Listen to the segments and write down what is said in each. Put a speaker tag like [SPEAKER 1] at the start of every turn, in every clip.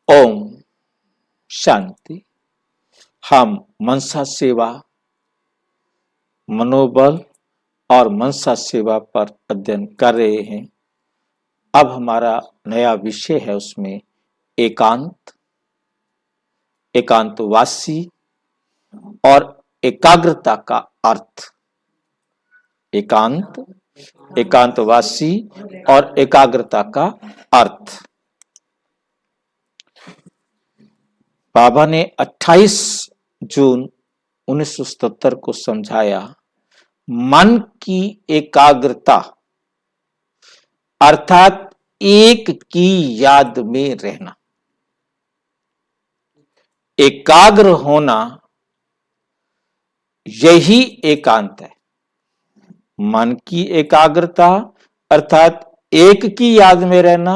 [SPEAKER 1] ओम शांति। हम मनसा सेवा, मनोबल और मनसा सेवा पर अध्ययन कर रहे हैं। अब हमारा नया विषय है, उसमें एकांत, एकांतवासी और एकाग्रता का अर्थ। एकांत, एकांतवासी और एकाग्रता का अर्थ। बाबा ने 28 जून 1977 को समझाया, मन की एकाग्रता अर्थात एक की याद में रहना। एकाग्र होना यही एकांत है। मन की एकाग्रता अर्थात एक की याद में रहना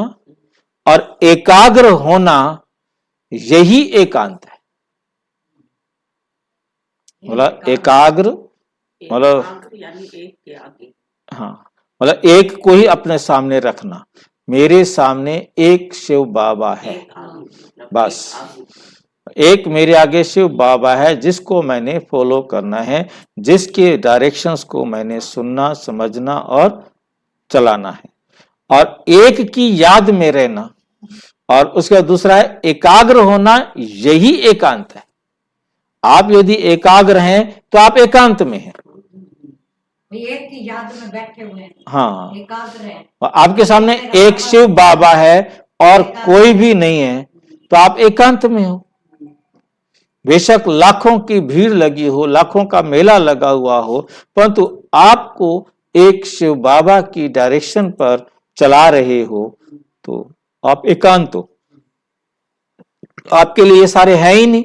[SPEAKER 1] और एकाग्र होना यही एकांत है। मतलब एकाग्र मतलब एक के आगे, हाँ, मतलब एक को ही अपने सामने रखना। मेरे सामने एक शिव बाबा है, बस एक मेरे आगे शिव बाबा है जिसको मैंने फॉलो करना है, जिसके डायरेक्शंस को मैंने सुनना, समझना और चलाना है। और एक की याद में रहना, और उसका दूसरा है एकाग्र होना, यही एकांत है। आप यदि एकाग्र हैं तो आप एकांत में हैं, एक की याद में बैठे हुए हैं, हाँ, एकाग्र हैं। और आपके सामने एक शिव बाबा है और कोई भी नहीं है तो आप एकांत में हो। बेशक लाखों की भीड़ लगी हो, लाखों का मेला लगा हुआ हो, परंतु आपको एक शिव बाबा की डायरेक्शन पर चला रहे हो तो आप एकांत हो। आपके लिए ये सारे हैं ही नहीं।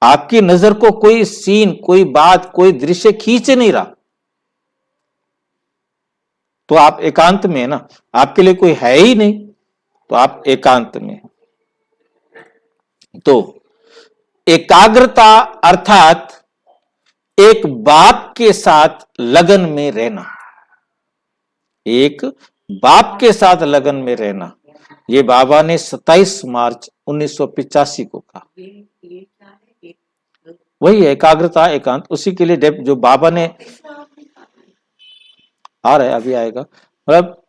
[SPEAKER 1] आपकी नजर को कोई सीन, कोई बात, कोई दृश्य खींच नहीं रहा तो आप एकांत में है ना। आपके लिए कोई है ही नहीं तो आप एकांत में। तो एकाग्रता अर्थात एक बाप के साथ लगन में रहना। एक बाप के साथ लगन में रहना, ये बाबा ने 27 मार्च 1985 को कहा। वही है एकाग्रता, एकांत। उसी के लिए जो बाबा ने आ रहा है, अभी आएगा। मतलब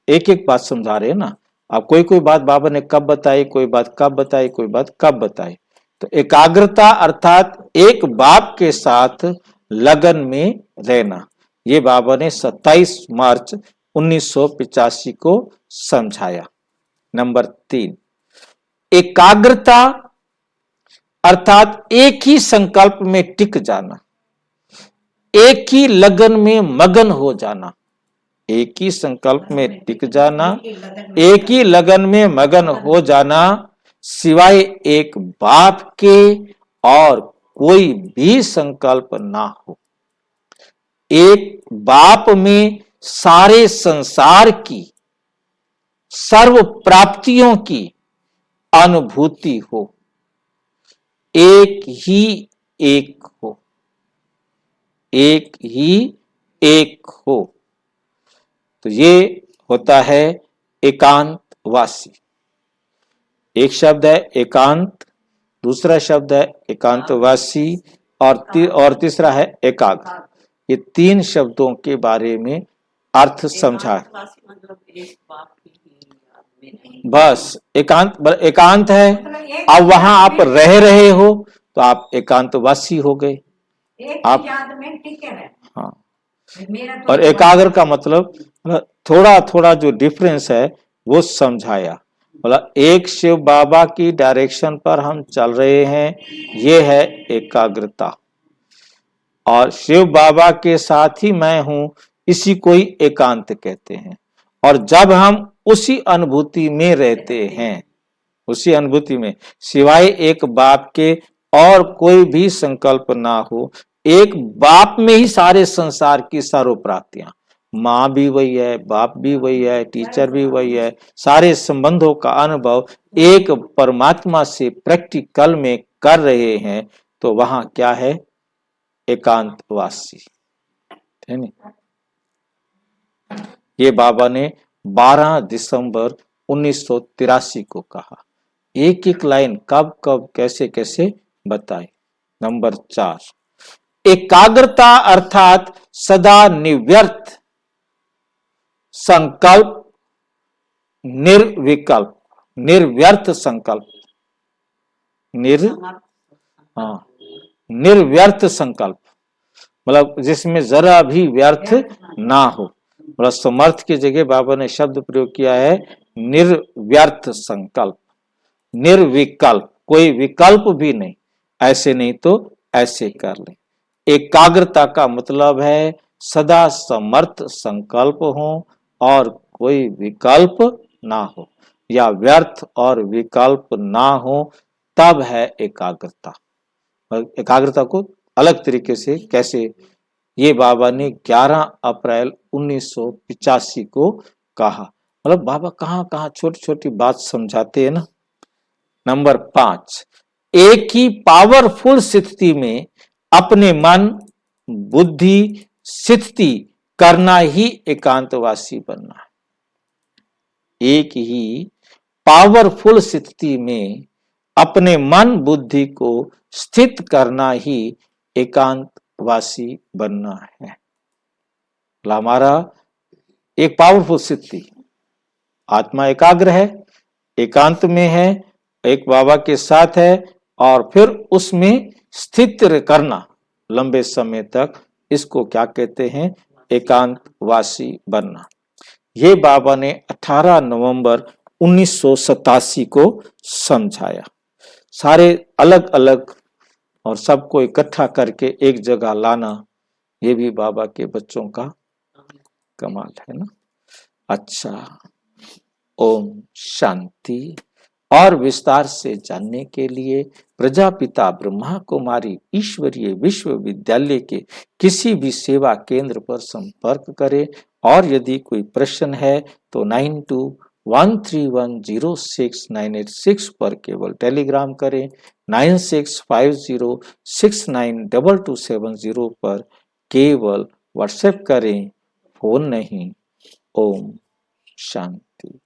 [SPEAKER 1] एक एक बात समझा रहे हैं ना। अब कोई कोई बात बाबा ने कब बताई, कोई बात कब बताई, कोई बात कब बताई। तो एकाग्रता अर्थात एक बाप के साथ लगन में रहना, ये बाबा ने 27 मार्च 1985 को समझाया। नंबर 3, एकाग्रता अर्थात एक ही संकल्प में टिक जाना, एक ही लगन में मगन हो जाना। एक ही संकल्प में टिक जाना, एक ही लगन में मगन हो जाना, सिवाय एक बाप के और कोई भी संकल्प ना हो। एक बाप में सारे संसार की, सर्व प्राप्तियों की अनुभूति हो, एक ही एक हो, एक ही एक हो। तो ये होता है एकांतवासी। एक शब्द है एकांत, दूसरा शब्द है एकांतवासी और तीसरा है एकाग्र। ये 3 शब्दों के बारे में अर्थ समझा। बस एकांत है। अब वहां आप रह रहे हो तो आप एकांतवासी हो गए। आप हाँ, और एकाग्र का मतलब थोड़ा थोड़ा जो डिफरेंस है वो समझाया। मतलब एक शिव बाबा की डायरेक्शन पर हम चल रहे हैं, ये है एकाग्रता। और शिव बाबा के साथ ही मैं हूं, इसी को ही एकांत कहते हैं। और जब हम उसी अनुभूति में रहते हैं, उसी अनुभूति में, सिवाय एक बाप के और कोई भी संकल्प ना हो, एक बाप में ही सारे संसार की सर्व प्राप्तियां, माँ भी वही है, बाप भी वही है, टीचर भी वही है, सारे संबंधों का अनुभव एक परमात्मा से प्रैक्टिकल में कर रहे हैं, तो वहां क्या है? एकांतवासी है ना। ये बाबा ने 12 दिसंबर 1983 को कहा। एक एक लाइन कब कब कैसे कैसे बताए। नंबर 4, एकाग्रता अर्थात सदा निर्व्यर्थ संकल्प, निर्विकल्प, निर्व्यर्थ संकल्प, निर्व्यर्थ संकल्प, मतलब जिसमें जरा भी व्यर्थ ना हो। मतलब समर्थ की जगह बाबा ने शब्द प्रयोग किया है निर्व्यर्थ संकल्प, निर्विकल्प, कोई विकल्प भी नहीं, ऐसे नहीं तो ऐसे कर ले। एकाग्रता का मतलब है सदा समर्थ संकल्प हो और कोई विकल्प ना हो, या व्यर्थ और विकल्प ना हो, तब है एकाग्रता। एकाग्रता को अलग तरीके से कैसे, ये बाबा ने 11 अप्रैल 1985 को कहा। मतलब बाबा कहाँ कहाँ छोटी छोटी बात समझाते हैं ना। नंबर 5, एक ही पावरफुल स्थिति में अपने मन बुद्धि स्थिति करना ही एकांतवासी बनना है। एक ही पावरफुल स्थिति में अपने मन बुद्धि को स्थित करना ही एकांतवासी बनना है। हमारा एक पावरफुल स्थिति, आत्मा एकाग्र है, एकांत में है, एक बाबा के साथ है, और फिर उसमें स्थित करना लंबे समय तक, इसको क्या कहते हैं, एकांतवासी बनना। ये बाबा ने 18 नवंबर 1987 को समझाया। सारे अलग अलग और सबको इकट्ठा करके एक जगह लाना, ये भी बाबा के बच्चों का कमाल है ना। अच्छा, ओम शांति। और विस्तार से जानने के लिए प्रजापिता ब्रह्मा कुमारी ईश्वरीय विश्वविद्यालय के किसी भी सेवा केंद्र पर संपर्क करें, और यदि कोई प्रश्न है तो 9213106986 पर केवल टेलीग्राम करें, 9650692270 पर केवल व्हाट्सएप करें, फोन नहीं। ओम शांति।